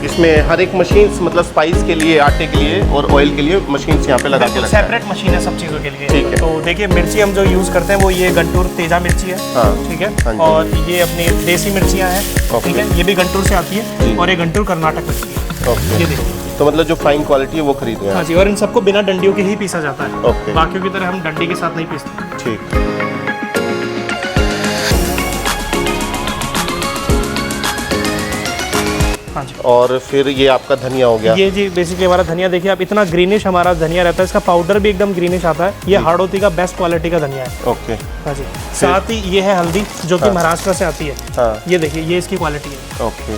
इसमें हर एक मशीन मतलब स्पाइस के लिए, आटे के लिए और ऑयल के लिए मशीन यहाँ पे लगा के रखा है। सेपरेट मशीन है सब चीज़ों के लिए। ठीक है। तो देखिए मिर्ची हम जो यूज़ करते हैं वो ये गंटूर तेजा मिर्ची है। हाँ। ठीक है। हाँ जी। और ये अपनी देसी मिर्चियाँ हैं। ठीक है, ये भी गंटूर से आती है और ये गंटूर कर्नाटक मिर्ची है। ओके। ये देखिए, तो मतलब जो फाइन क्वालिटी है वो खरीदनी है। हाँ जी। और इन सबको बिना डंडियों के ही पीसा जाता है। ओके। बाकियों की तरह हम डंडी के साथ नहीं पीसते। ठीक। हाँ जी। और फिर ये आपका धनिया हो गया। ये जी बेसिकली हमारा धनिया देखिए आप, इतना ग्रीनिश हमारा धनिया रहता है, इसका पाउडर भी एकदम ग्रीनिश आता है। ये हाड़ोती का बेस्ट क्वालिटी का धनिया है। ओके। हाँ जी। साथ ही ये है हल्दी जो कि महाराष्ट्र से आती है। हाँ। ये देखिए, ये इसकी क्वालिटी है। ओके,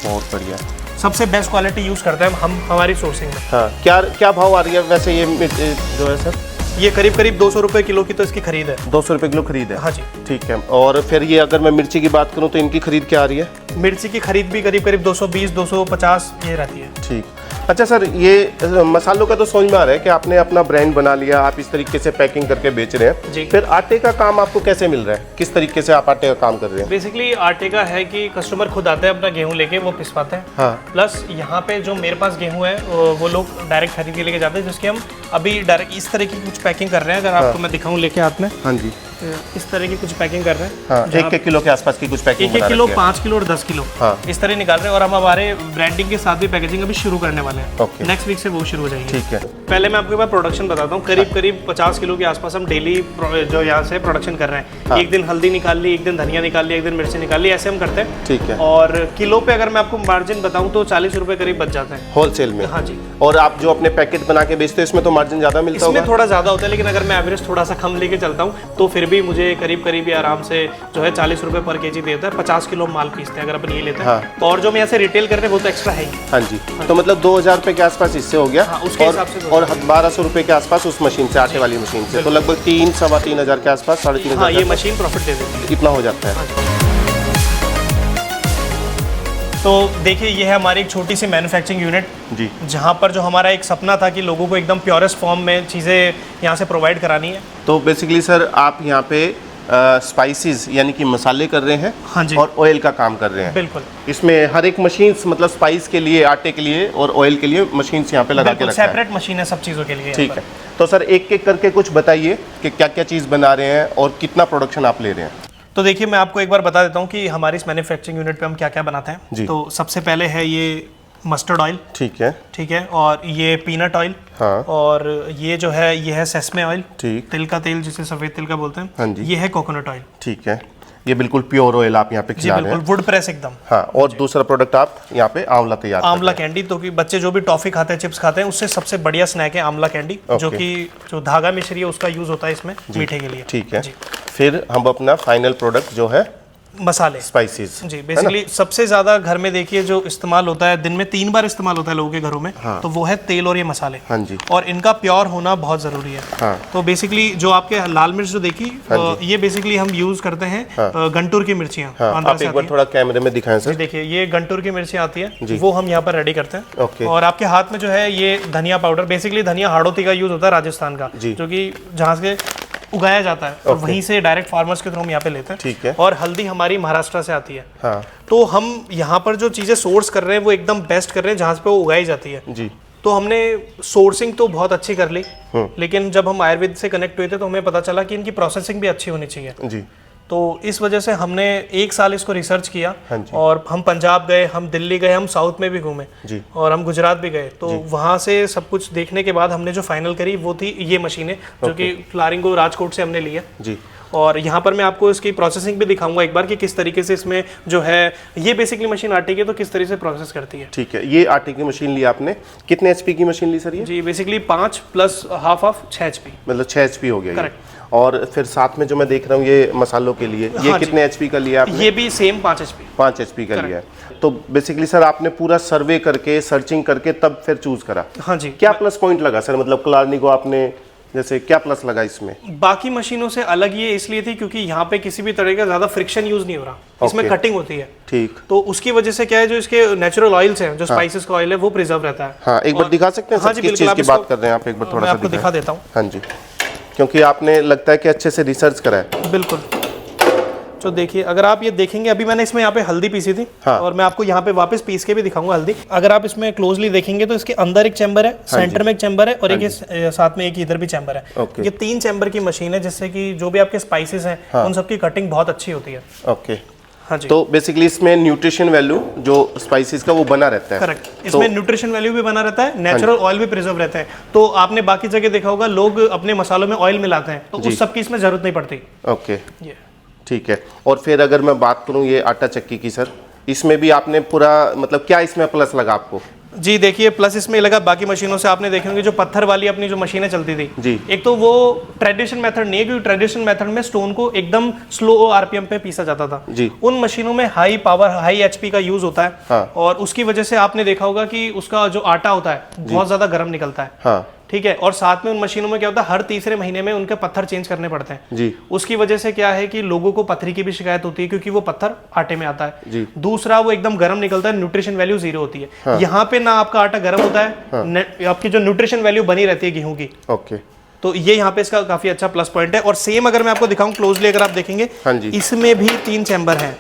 बहुत बढ़िया। सबसे बेस्ट क्वालिटी यूज़ करते हैं हम हमारी सोर्सिंग में। हाँ, क्या क्या भाव आ रही है वैसे ये जो है सर? ये करीब करीब 200 रुपये किलो की तो इसकी खरीद है। 200 रुपये किलो खरीद है। हाँ जी। ठीक है। और फिर ये अगर मैं मिर्ची की बात करूँ तो इनकी खरीद क्या आ रही है? मिर्ची की खरीद भी करीब करीब 220 250 ये रहती है। ठीक। अच्छा सर, ये मसालों का तो समझ में आ रहा है कि आपने अपना ब्रांड बना लिया, आप इस तरीके से पैकिंग करके बेच रहे हैं जी। फिर आटे का काम आपको कैसे मिल रहा है? किस तरीके से आप आटे का काम कर रहे हैं? बेसिकली आटे का है कि कस्टमर खुद आते हैं अपना गेहूं लेके, वो पिसवाते हैं। हाँ। प्लस यहाँ पे जो मेरे पास गेहूं है वो लोग डायरेक्ट खरीद के लेके जाते हैं, जिसके हम अभी डायरेक्ट इस तरह की कुछ पैकिंग कर रहे हैं। अगर आपको मैं दिखाऊं लेके हाथ में, हाँ जी। इस तरह की कुछ पैकिंग कर रहे हैं। हाँ, 1 किलो के आसपास की कुछ पैकिंग 1 किलो, 5 किलो और 10 किलो हाँ। इस तरह निकाल रहे हैं। और हम हमारे ब्रांडिंग के साथ भी पैकेजिंग अभी शुरू करने वाले हैं। ओके। नेक्स्ट वीक से वो शुरू हो जाएंगे। ठीक है। पहले मैं आपको एक बार प्रोडक्शन बताता हूँ। करीब करीब 50 किलो के आसपास हम डेली जो यहाँ से प्रोडक्शन कर रहे हैं। हाँ। एक दिन हल्दी निकाल ली, एक दिन धनिया निकाल ली, एक दिन मिर्ची निकाल ली, ऐसे हम करते हैं। ठीक है। और किलो पे अगर मैं आपको मार्जिन बताऊँ तो 40 रुपए करीब बच जाते हैं होलसेल में? हाँ जी। और आप जो अपने पैकेट बना के बेचते हैं इसमें तो मार्जिन ज़्यादा मिलता होगा? इसमें थोड़ा ज़्यादा होता है, लेकिन अगर मैं एवरेज थोड़ा सा कम लेके चलता हूँ तो फिर भी मुझे करीब करीब आराम से जो है 40 रुपए पर केजी देता है। 50 किलो माल पीसते हैं अगर अपन ये लेते हैं। हाँ। तो और जो मैं यहाँ से रिटेल कर रहे हैं वो तो एक्स्ट्रा है ही। हाँ जी। तो मतलब 2000 रुपये के आसपास इससे हो गया। हाँ, उसके हिसाब से तो और 1200 रुपये के आसपास उस मशीन से, आटे वाली मशीन से, तो लगभग 3 सवा 3 हज़ार के आसपास, 3.5 हाँ, ये हज़ार मशीन प्रॉफिट दे देती है। इतना हो जाता है। तो देखिए, ये है हमारी एक छोटी सी मैन्युफैक्चरिंग यूनिट जी। जहाँ पर जो हमारा एक सपना था कि लोगों को एकदम प्योरेस्ट फॉर्म में चीज़ें यहाँ से प्रोवाइड करानी है। तो बेसिकली सर आप यहाँ पे स्पाइसेस यानी कि मसाले कर रहे हैं। हाँ जी। और ऑयल का काम कर रहे हैं। बिल्कुल। इसमें हर एक मशीन मतलब स्पाइस के लिए, आटे के लिए और ऑयल के लिए मशीन यहाँ पे लगा के रखा है। सेपरेट मशीन है सब चीज़ों के लिए। ठीक है। तो सर एक एक करके कुछ बताइए कि क्या क्या चीज़ बना रहे हैं और कितना प्रोडक्शन आप ले रहे हैं? तो देखिए, मैं आपको एक बार बता देता हूँ कि हमारी इस मैन्युफैक्चरिंग यूनिट पे हम क्या क्या बनाते हैं। जी। तो सबसे पहले है ये मस्टर्ड ऑयल। ठीक है। ठीक है। और ये पीनट ऑयल। हाँ। और ये जो है ये है सेसमे ऑयल। ठीक। तिल का तेल जिसे सफ़ेद तिल का बोलते हैं। हाँ जी। ये है कोकोनट ऑयल। ठीक है। ये बिल्कुल प्योर ऑयल आप यहाँ पे जी खिला रहे बिल्कुल, हैं। वुड प्रेस एकदम। हाँ। और दूसरा प्रोडक्ट आप यहाँ पे आंवला तैयार कर आंवला रहे हैं। कैंडी, तो कि बच्चे जो भी टॉफी खाते हैं, चिप्स खाते हैं, उससे सबसे बढ़िया स्नैक है आंवला कैंडी। जो कि जो धागा मिश्री है उसका यूज होता है इसमें मीठे के लिए। ठीक है। जी। फिर हम अपना फाइनल प्रोडक्ट जो है मसाले, स्पाइसेस। जी बेसिकली सबसे ज्यादा घर में देखिए जो इस्तेमाल होता है, दिन में 3 बार इस्तेमाल होता है लोगों के घरों में। हाँ। तो वो है तेल और ये मसाले। हाँ जी। और इनका प्योर होना बहुत जरूरी है। हाँ। तो बेसिकली जो आपके लाल मिर्च जो देखी, हाँ ये बेसिकली हम यूज करते हैं। गंटूर की मिर्चियाँ हाँ। आंध्रा आप से एक आती बार हैं। थोड़ा कैमरे में दिखाएं सर। देखिए, ये गंटूर की मिर्ची आती है, जी। वो हम यहाँ पर रेडी करते हैं। ओके। और आपके हाथ में जो है ये धनिया पाउडर, बेसिकली धनिया हाड़ोती का यूज होता है राजस्थान का, जी। जो कि जहाँ से उगाया जाता है और वहीं से डायरेक्ट फार्मर्स के थ्रू हम यहाँ पे लेते हैं। ठीक है। और हल्दी हमारी महाराष्ट्र से आती है। हाँ। तो हम यहाँ पर जो चीज़ें सोर्स कर रहे हैं वो एकदम बेस्ट कर रहे हैं जहाँ पे वो उगाई जाती है। जी। तो हमने सोर्सिंग तो बहुत अच्छी कर ली, लेकिन जब हम आयुर्वेद से कनेक्ट हुए थे तो हमें पता चला कि इनकी प्रोसेसिंग भी अच्छी होनी चाहिए। जी। तो इस वजह से हमने 1 साल इसको रिसर्च किया। हाँ जी। और हम पंजाब गए, हम दिल्ली गए, हम साउथ में भी घूमे जी। और हम गुजरात भी गए। तो वहाँ से सब कुछ देखने के बाद हमने जो फाइनल करी वो थी ये मशीनें, जो कि फ्लारिंगो राजकोट से हमने लिया। जी। और यहाँ पर मैं आपको इसकी प्रोसेसिंग भी दिखाऊंगा एक बार कि किस तरीके से इसमें जो है ये बेसिकली मशीन आटे की तो किस तरीके से प्रोसेस करती है। ठीक है। ये आटे की मशीन ली आपने, कितने एचपी की मशीन ली सर ये? जी basically 5 plus half of 6 HP। मतलब 6 एचपी हो गया ये। Correct। और फिर साथ में जो मैं देख रहा हूँ ये मसालों के लिए, ये हाँ जी। कितने एचपी का लिया आपने? ये भी सेम 5 HP। 5 एचपी का लिया है। तो बेसिकली सर आपने पूरा सर्वे करके, सर्चिंग करके तब फिर चूज करा। हाँ जी। क्या प्लस पॉइंट लगा सर, मतलब क्लार्नी को आपने जैसे क्या प्लस लगा इसमें? बाकी मशीनों से अलग ये इसलिए थी क्योंकि यहाँ पे किसी भी तरह का ज्यादा फ्रिक्शन यूज नहीं हो रहा। इसमें Okay। कटिंग होती है। ठीक। तो उसकी वजह से क्या है, जो इसके नेचुरल ऑयल्स हैं, जो स्पाइसेस का ऑयल है, वो प्रिजर्व रहता है। हाँ, एक बार दिखा सकते हैं हाँ सर, जी, किस बिल्कुल, चीज़ आप की इसको- बात कर रहे हैं आप, एक बार थोड़ा मैं सा आपको दिखाएं। दिखा देता हूँ। हाँ जी, क्योंकि आपने लगता है कि अच्छे से रिसर्च करा है। बिल्कुल। जो देखिए, अगर आप ये देखेंगे, अभी मैंने इसमें यहाँ पे हल्दी पीसी थी। हाँ। और मैं आपको यहाँ पे वापस पीस के भी दिखाऊंगा हल्दी। अगर आप इसमें क्लोजली देखेंगे तो इसके अंदर एक चैम्बर है, सेंटर में एक चैम्बर है और एक साथ में एक इधर भी चैम्बर है। ओके। ये 3 चैम्बर की मशीन है, जिससे कि जो भी आपके स्पाइसेस हैं उन सबकी कटिंग बहुत अच्छी होती है। ओके। हाँ जी। तो बेसिकली इसमें न्यूट्रिशन वैल्यू जो स्पाइसेस का वो बना रहता है। करेक्ट, इसमें न्यूट्रिशन वैल्यू भी बना रहता है, नेचुरल ऑयल भी प्रिजर्व रहता है। तो आपने बाकी जगह देखा होगा लोग अपने मसालों में ऑयल मिलाते हैं, तो उस सब की इसमें जरूरत नहीं पड़ती। ओके, ये ठीक है। और फिर अगर मैं बात करूं ये आटा चक्की की सर, इसमें भी आपने पूरा मतलब क्या इसमें प्लस लगा आपको? जी देखिए, प्लस इसमें लगा, बाकी मशीनों से आपने देखे होंगे जो पत्थर वाली अपनी जो मशीनें चलती थी जी, एक तो वो ट्रेडिशन मेथड नहीं है, क्योंकि ट्रेडिशन मेथड में स्टोन को एकदम स्लो आरपीएम पे पीसा जाता था जी। उन मशीनों में हाई पावर हाई एचपी का यूज होता है। हाँ। और उसकी वजह से आपने देखा होगा कि उसका जो आटा होता है बहुत ज्यादा गर्म निकलता है। हाँ। ठीक है, और साथ में उन मशीनों में क्या होता है, हर तीसरे महीने में उनके पत्थर चेंज करने पड़ते हैं जी। उसकी वजह से क्या है कि लोगों को पत्थरी की भी शिकायत होती है, क्योंकि वो पत्थर आटे में आता है जी। दूसरा, वो एकदम गर्म निकलता है, न्यूट्रिशन वैल्यू 0 होती है। हाँ। यहाँ पे ना आपका आटा गर्म होता है, आपकी जो न्यूट्रिशन वैल्यू बनी रहती है गेहूं की। ओके। तो ये यहाँ पे इसका काफी अच्छा प्लस पॉइंट है। और सेम अगर मैं आपको दिखाऊं क्लोजली, अगर आप देखेंगे, हाँ जी। इसमें भी 3 चैम्बर हैं।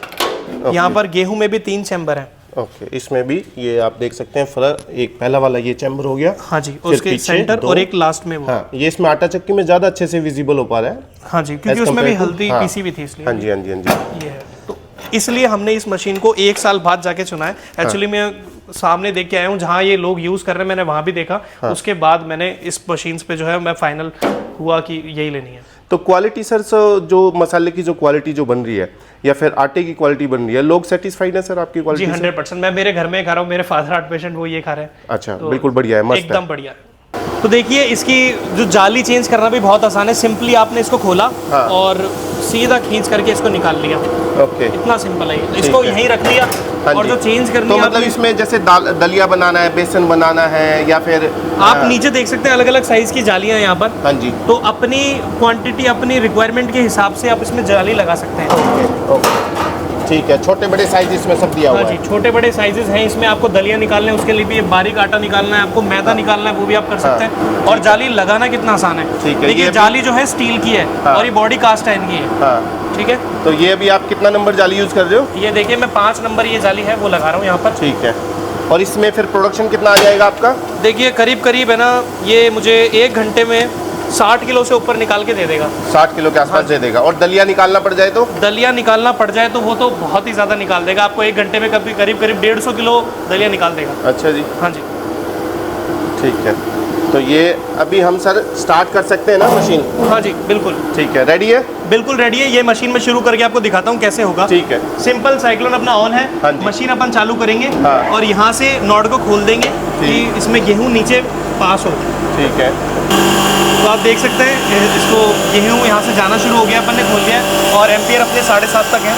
यहाँ पर गेहूं में भी 3 चैम्बर हैं। ओके, इसमें भी ये आप देख सकते हैं फर्क, एक पहला वाला ये चैम्बर हो गया। हाँ जी, फिर उसके पीछे सेंटर 2। और एक लास्ट में वो। हाँ, ये इसमें आटा चक्की में ज्यादा अच्छे से विजिबल हो पा रहा है। हाँ जी, क्योंकि As उसमें भी compared to- हल्दी हाँ। पीसी भी थी, इसलिए हाँ जी, हाँ जी, हाँ जी। ये है। तो इसलिए हमने इस मशीन को 1 साल बाद जाके चुना है। एक्चुअली मैं सामने देख के आया हूँ, जहाँ ये लोग यूज कर रहे हैं मैंने वहां भी देखा। उसके बाद मैंने इस मशीन पे जो है मैं फाइनल हुआ कि यही लेनी है। तो क्वालिटी सर, जो मसाले की जो क्वालिटी जो बन रही है या फिर आटे की क्वालिटी बन रही है, लोग सेटिस्फाइड है सर आपकी जी क्वालिटी से? 100%। मैं मेरे घर में खा रहा हूँ, मेरे फादर हार्ट पेशेंट, वो ये खा रहे हैं। अच्छा, तो बिल्कुल बढ़िया है, मस्त एकदम बढ़िया। तो देखिए, इसकी जो जाली चेंज करना भी बहुत आसान है। सिंपली आपने इसको खोला हाँ। और सीधा खींच करके इसको निकाल लिया। है। ओके। इतना सिंपल है, इसको है। यहीं रख लिया। हाँ और जी। जो चेंज करनी तो है मतलब आपने- इसमें जैसे दलिया बनाना है, बेसन बनाना है, या फिर आप नीचे देख सकते हैं अलग अलग साइज की जालियां हैं यहाँ पर। हाँ जी। तो अपनी क्वांटिटी, अपनी रिक्वायरमेंट के हिसाब से आप इसमें जाली लगा सकते हैं। ओके, ओके, ठीक है। छोटे बड़े साइज इसमें सब दिया हाँ हुआ जी, है। छोटे बड़े साइजेस हैं इसमें। आपको दलिया निकालना है, उसके लिए भी बारीक आटा निकालना है, आपको मैदा निकालना है, वो भी आप कर सकते हैं। और जाली लगाना कितना आसान है। ठीक है, देखिए, ये जाली जो है स्टील की है और ये बॉडी कास्ट आयरन की है। हाँ, ठीक है, तो ये अभी आप कितना नंबर जाली यूज कर रहे हो? ये देखिए मैं 5 नंबर ये जाली है वो लगा रहा हूँ यहाँ पर। ठीक है। और इसमें फिर प्रोडक्शन कितना आ जाएगा आपका? देखिए करीब करीब है ना, ये मुझे 1 घंटे में 60 किलो से ऊपर निकाल के दे देगा। 60 किलो के आसपास दे देगा। और दलिया निकालना पड़ जाए तो? दलिया निकालना पड़ जाए तो वो तो बहुत ही ज़्यादा निकाल देगा आपको। 1 घंटे में कभी करीब करीब 150 किलो दलिया निकाल देगा। अच्छा जी, हाँ जी, ठीक है। तो ये अभी हम सर स्टार्ट कर सकते हैं ना मशीन? हाँ जी, बिल्कुल ठीक है, रेडी है? बिल्कुल रेडी है। ये मशीन में शुरू करके आपको दिखाता हूँ कैसे होगा। ठीक है। सिंपल, साइक्लोन अपना ऑन है। हाँ जी। मशीन अपन चालू करेंगे हाँ। और यहाँ से नॉड को खोल देंगे कि इसमें गेहूँ नीचे पास हो। ठीक है। तो आप देख सकते हैं इसको, गेहूँ यहाँ से जाना शुरू हो गया, अपन ने खोल दिया है और एम्पियर अपने 7.5 तक है।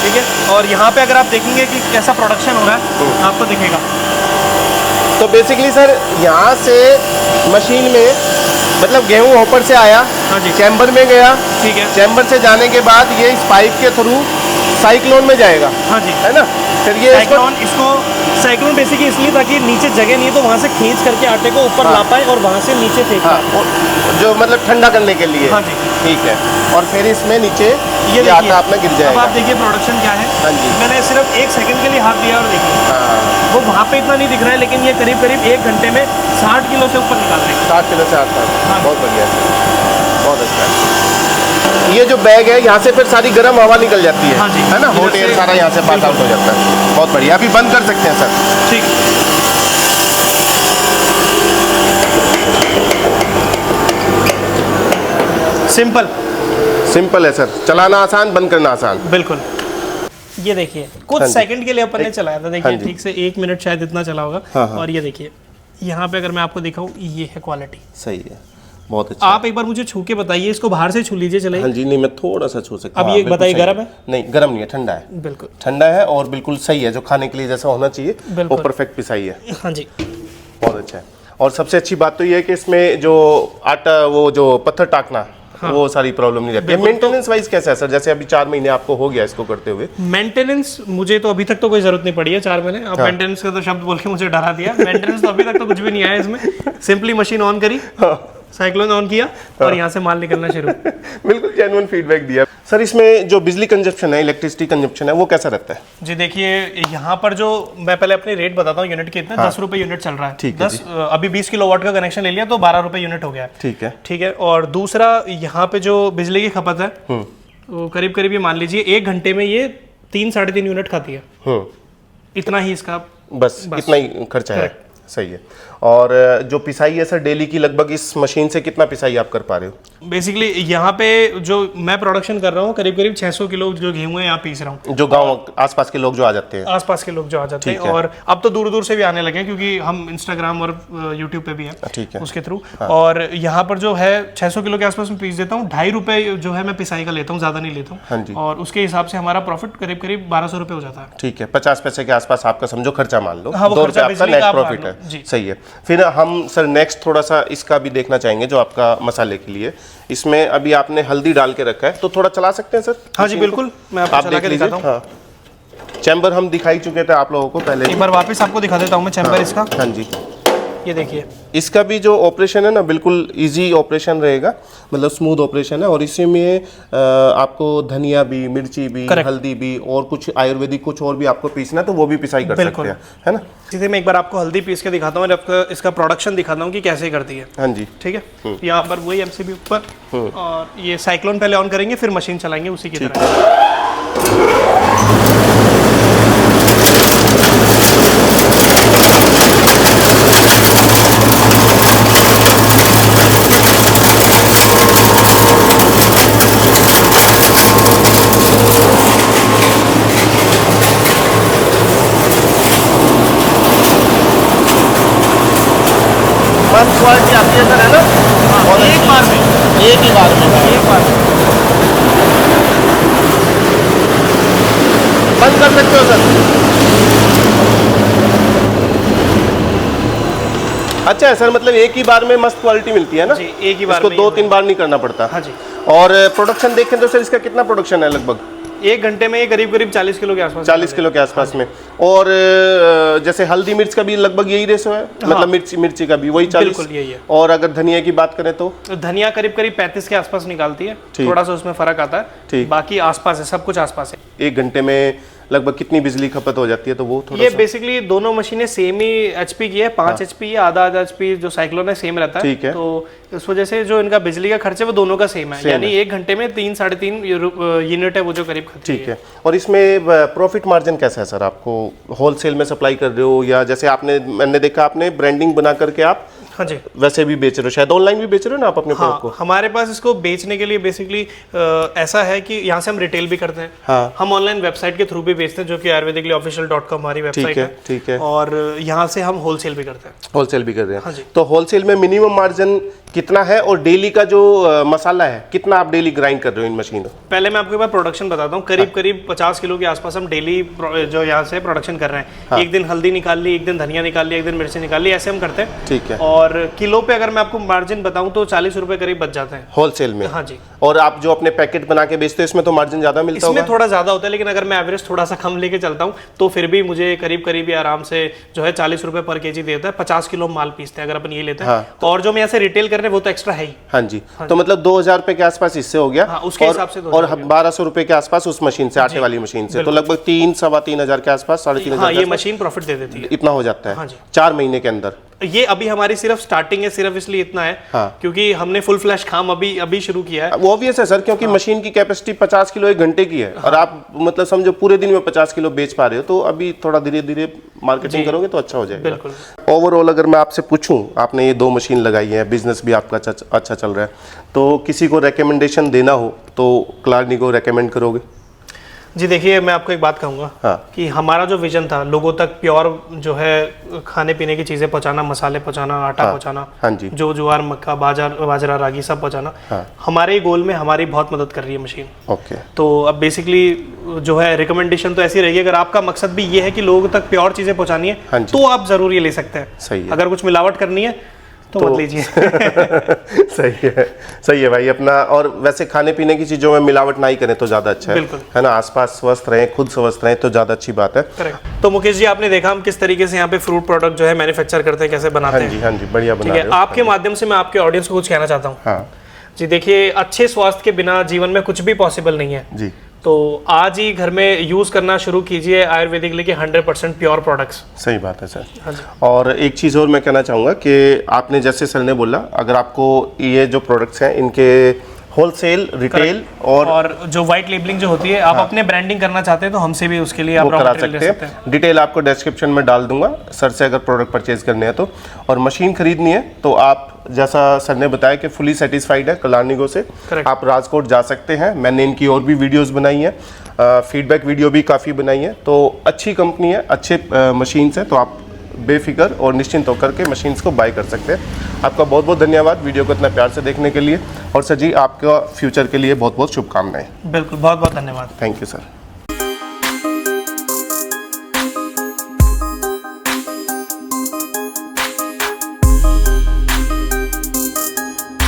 ठीक है, और यहाँ पे अगर आप देखेंगे कि कैसा प्रोडक्शन हो रहा है आपको दिखेगा। तो बेसिकली सर यहाँ से मशीन में मतलब गेहूँ हॉपर से आया, हाँ जी। चैम्बर में गया, ठीक है, चैम्बर से जाने के बाद ये इस पाइप के थ्रू साइक्लोन में जाएगा, हाँ जी। है ना? फिर ये साइक्लोन, इसको साइक्लोन बेसिकली इसलिए ताकि नीचे जगह नहीं है तो वहाँ से खींच करके आटे को ऊपर ला पाए और वहाँ से नीचे फेंक हाँ, पाए। जो मतलब ठंडा करने के लिए। हाँ जी। ठीक है। और फिर इसमें नीचे ये देखिए, आटा अपना गिर अब जाएगा। आप देखिए प्रोडक्शन क्या है। हाँ जी। मैंने सिर्फ 1 सेकंड के लिए हाथ दिया और देखिए हाँ, वो वहाँ पे इतना नहीं दिख रहा है, लेकिन ये करीब करीब 1 घंटे में 60 किलो से ऊपर निकाल देंगे। 60 किलो से आसपास। हाँ। बहुत बढ़िया है, बहुत अच्छा है। ये जो बैग है यहाँ से फिर सारी गर्म हवा निकल जाती है, हाँ जी। है ना? इधर हॉट एयर से- सारा यहाँ से पास आउट हो जाता है। बहुत बढ़िया। अभी बंद कर सकते हैं सर। ठीक है। सिंपल सिंपल है सर, चलाना आसान, बंद करना आसान। बिल्कुल। ये देखिए कुछ हाँ जी। सेकंड के लिए अपन ने चलाया था। देखिए हाँ जी। ठीक से 1 मिनट शायद इतना चला होगा। हाँ, हाँ। और ये देखिए यहाँ पे अगर मैं आपको दिखाऊं, ये है क्वालिटी। सही है, बहुत अच्छा। आप एक बार मुझे छू के बताइए, इसको बाहर से छू लीजिए चले। हाँ जी, नहीं मैं थोड़ा सा छू सकता हूँ। अब ये बिल्कुल बताइए सही गर्म है? नहीं, गर्म नहीं है, ठंडा है। बिल्कुल ठंडा है और बिल्कुल सही है, जो खाने के लिए जैसा होना चाहिए वो बिल्कुल। परफेक्ट पिसाई है। हाँ जी, बहुत अच्छा है। और सबसे अच्छी बात तो ये है कि इसमें जो आटा, वो जो पत्थर टाकना, वो सारी प्रॉब्लम नहीं रहती है। मेंटेनेंस वाइज कैसा है सर? जैसे अभी 4 महीने आपको हो गया इसको करते हुए। मेंटेनेंस मुझे तो अभी तक तो कोई जरूरत नहीं पड़ी है 4 महीने। अब मेंटेनेंस का तो शब्द बोल के मुझे डरा दिया। मेंटेनेंस तो अभी तक तो कुछ भी नहीं आया इसमें। सिंपली मशीन ऑन करी, साइक्लोन ऑन किया और यहाँ से माल निकलना शुरू। बिल्कुल जेन्युइन फीडबैक दिया सर। इसमें जो बिजली कंजप्शन है, इलेक्ट्रिसिटी कंजप्शन है, वो कैसा रहता है? जी देखिए, यहाँ पर जो मैं पहले अपनी रेट बताता हूँ यूनिट के इतने, 10 रुपए यूनिट चल रहा है। ठीक है 10 अभी 20 किलोवाट का कनेक्शन ले लिया तो 12 रुपए यूनिट हो गया है। ठीक है, ठीक है। और दूसरा यहाँ पे जो बिजली की खपत है वो करीब करीब ये मान लीजिए 1 घंटे में ये 3-3.5 यूनिट खाती है। इतना ही इसका बस इतना ही खर्चा है। सही है। और जो पिसाई है सर डेली की, लगभग इस मशीन से कितना पिसाई आप कर पा रहे हो? बेसिकली यहाँ पे जो मैं प्रोडक्शन कर रहा हूँ करीब करीब 600 किलो जो गेहूं है यहाँ पीस रहा हूँ। जो गांव आसपास के लोग जो आ जाते हैं, आसपास के लोग जो आ जाते हैं, और अब तो दूर दूर से भी आने लगे हैं क्योंकि हम इंस्टाग्राम और यूट्यूब पे भी हैं। ठीक है, उसके थ्रू। और यहाँ पर जो है 600 किलो के आसपास में पीस देता हूँ। 2.5 रुपए जो है मैं पिसाई का लेता हूँ, ज्यादा नहीं लेता हूँ। हाँ जी। और उसके हिसाब से हमारा प्रॉफिट करीब करीब 1200 रुपए हो जाता है। ठीक है, 50 पैसे के आसपास आपका समझो खर्चा मान लो। हाँ, 2 रुपए आपका नेट प्रॉफिट है। सही है। फिर हम सर नेक्स्ट थोड़ा सा इसका भी देखना चाहेंगे जो आपका मसाले के लिए। इसमें अभी आपने हल्दी डाल के रखा है, तो थोड़ा चला सकते हैं सर? हाँ जी बिल्कुल, मैं आपको चला के दिखाता हूँ। हाँ, चैम्बर हम दिखाई चुके थे आप लोगों को पहले। एक बार वापस आपको दिखा देता हूँ मैं चैम्बर इसका। हाँ जी, ये देखिए, इसका भी जो ऑपरेशन है ना बिल्कुल इजी ऑपरेशन रहेगा, मतलब स्मूथ ऑपरेशन है। और इसी में आपको धनिया भी, मिर्ची भी, हल्दी भी और कुछ आयुर्वेदिक कुछ और भी आपको पीसना है तो वो भी पिसाई कर सकते हैं, है ना? सीधे मैं एक बार आपको हल्दी पीस के दिखाता हूँ और आपका इसका प्रोडक्शन दिखाता हूँ कि कैसे करती है। हाँ जी, ठीक है। यहाँ पर वही एमसीबी ऊपर, और ये साइक्लोन पहले ऑन करेंगे फिर मशीन चलाएंगे उसी की तरह। क्वालिटी आती है सर, है ना? और एक बार में, एक ही बार में, एक बार में बंद कर सकते हो सर। अच्छा है सर, मतलब एक ही बार में मस्त क्वालिटी मिलती है ना जी, एक ही बार इसको 2-3 बार नहीं करना पड़ता। हाँ जी। और प्रोडक्शन देखें तो सर इसका कितना प्रोडक्शन है? लगभग 1 घंटे में ये करीब करीब 40 किलो के आसपास। 40 किलो के आसपास में। और जैसे हल्दी मिर्च का भी लगभग यही रेशो है? मतलब मिर्ची का भी वही 40? बिल्कुल यही है। और अगर धनिया की बात करें तो धनिया करीब करीब 35 के आसपास निकालती है, थोड़ा सा उसमें फर्क आता है, बाकी आसपास है, सब कुछ आसपास है। 1 घंटे में लगभग कितनी बिजली खपत हो जाती है? तो वो थोड़ा ये बेसिकली दोनों मशीनें सेम ही एचपी की है, 5 एचपी है, आधा एचपी जो साइक्लोन है सेम रहता है। ठीक है। तो इस वजह से जो इनका बिजली का खर्च है वो दोनों का सेम है, यानी 1 घंटे में 3-3.5 यूनिट है वो जो करीब खाती है। ठीक है। और इसमें प्रॉफिट मार्जिन कैसा है सर? आपको होलसेल में सप्लाई कर रहे हो या जैसे मैंने देखा आपने ब्रांडिंग बना करके आप हाँ जी वैसे भी बेच रहे हो, शायद ऑनलाइन भी बेच रहे हो ना आप अपने प्रोडक्ट को? हमारे पास इसको बेचने के लिए बेसिकली ऐसा है कि यहाँ से हम रिटेल भी करते हैं। हाँ। हम ऑनलाइन वेबसाइट के थ्रू भी बेचते हैं जो कि ayurvedically.official.com हमारी वेबसाइट है। ठीक है। और यहाँ से हम होलसेल भी करते हैं। होलसेल भी कर रहे हैं। हाँ जी। तो होलसेल में मिनिमम मार्जिन कितना है और डेली का जो मसाला है कितना आप डेली ग्राइंड कर रहे हो इन मशीनों? पहले मैं आपको एक बार प्रोडक्शन बताता हूँ। करीब करीब 50 किलो के आसपास हम डेली जो यहाँ से प्रोडक्शन कर रहे हैं। एक दिन हल्दी निकाल ली, एक दिन धनिया निकाल ली, एक दिन मिर्ची निकाल ली, ऐसे हम करते हैं। ठीक है। और किलो पे अगर मैं आपको मार्जिन बताऊं तो 40 रुपए करीब बच जाते हैं होलसेल में। हाँ जी। और आप जो अपने पैकेट बना के बेचते हो इसमें तो मार्जिन ज्यादा मिलता होगा? इसमें थोड़ा ज्यादा होता है, लेकिन अगर मैं एवरेज थोड़ा सा कम लेके चलता हूं तो फिर भी मुझे करीब करीब आराम से जो है 40 रुपए पर केजी देता है। 50 किलो माल पीसते हैं अगर अपन ये लेते हैं। हाँ। और जो मैं यहाँ से रिटेल कर रहे हैं वो तो एक्स्ट्रा है ही। हाँ जी। तो मतलब 2000 रुपए के आसपास इससे हो गया। हाँ, उसके हिसाब से। और 1200 रुपए के आसपास उस मशीन से, आटे वाली मशीन से, तो लगभग 3-3.25 के आसपास, 3.5 हाँ, ये मशीन प्रॉफिट दे देती है। इतना हो जाता है। हाँ जी। 4 महीने के अंदर। ये अभी हमारी सिर्फ स्टार्टिंग है, सिर्फ इसलिए इतना है। हाँ। क्योंकि हमने फुल फ्लैश काम अभी शुरू किया है। वो ऑब्वियस है सर, क्योंकि मशीन की कैपेसिटी 50 किलो 1 घंटे की है। और आप मतलब समझो पूरे दिन में 50 किलो बेच पा रहे हो, तो अभी थोड़ा धीरे धीरे मार्केटिंग करोगे तो अच्छा हो जाएगा। बिल्कुल। ओवरऑल अगर मैं आपसे पूछूं, आपने ये 2 मशीन लगाई है, बिजनेस भी आपका अच्छा चल रहा है, तो किसी को रिकमेंडेशन देना हो तो क्लार्नी को रिकमेंड करोगे? जी देखिए, मैं आपको एक बात कहूँगा। हाँ। कि हमारा जो विजन था लोगों तक प्योर जो है खाने पीने की चीज़ें पहुँचाना, मसाले पहुँचाना, आटा पहुँचाना। हाँ जी। जो ज्वार, मक्का, बाजरा, रागी सब पहुँचाना। हाँ। हमारे गोल में हमारी बहुत मदद कर रही है मशीन। ओके। तो अब बेसिकली जो है रिकमेंडेशन तो ऐसी रहेगी, अगर आपका मकसद भी ये है कि लोगों तक प्योर चीज़ें पहुँचानी है, हाँ जी। तो आप ज़रूर ये ले सकते हैं। सही है। अगर कुछ मिलावट करनी है तो मत लीजिए। सही है भाई अपना। और वैसे खाने पीने की चीज़ों में मिलावट ना ही करें तो ज़्यादा अच्छा है ना। आसपास स्वस्थ रहें, खुद स्वस्थ रहें तो ज़्यादा अच्छी बात है। करेक्ट। तो मुकेश जी आपने देखा हम किस तरीके से यहाँ पे फ्रूट प्रोडक्ट जो है मैन्युफैक्चर करते हैं, कैसे बनाते हैं। हाँ जी बढ़िया बना रहे हो। आपके माध्यम से मैं आपके ऑडियंस को कुछ कहना चाहता हूँ। हाँ जी देखिए, अच्छे स्वास्थ्य के बिना जीवन में कुछ भी पॉसिबल नहीं है जी। तो आज ही घर में यूज करना शुरू कीजिए आयुर्वेदिक लेके 100% प्योर प्रोडक्ट्स। सही बात है सर। हाँ जी। और एक चीज़ और मैं कहना चाहूँगा कि आपने जैसे सर ने बोला, अगर आपको ये जो प्रोडक्ट्स हैं इनके होलसेल, रिटेल और जो व्हाइट लेबलिंग जो होती है, आप अपने ब्रांडिंग करना चाहते हैं तो हमसे भी उसके लिए आप करा सकते हैं। डिटेल आपको डिस्क्रिप्शन में डाल दूंगा सर से, अगर प्रोडक्ट परचेज करने हैं तो। और मशीन खरीदनी है तो आप जैसा सर ने बताया कि फुली सेटिस्फाइड है कलार्निगो से, आप राजकोट जा सकते हैं। मैंने इनकी और भी वीडियोस बनाई हैं, फीडबैक वीडियो भी काफ़ी बनाई है। तो अच्छी कंपनी है, अच्छे मशीन्स हैं, तो आप बेफिक्र और निश्चिंत होकर के मशीन्स को बाय कर सकते हैं। आपका बहुत बहुत धन्यवाद वीडियो को इतना प्यार से देखने के लिए। और सर जी आपका फ्यूचर के लिए बहुत बहुत शुभकामनाएं। बिल्कुल, बहुत बहुत धन्यवाद। Thank you sir.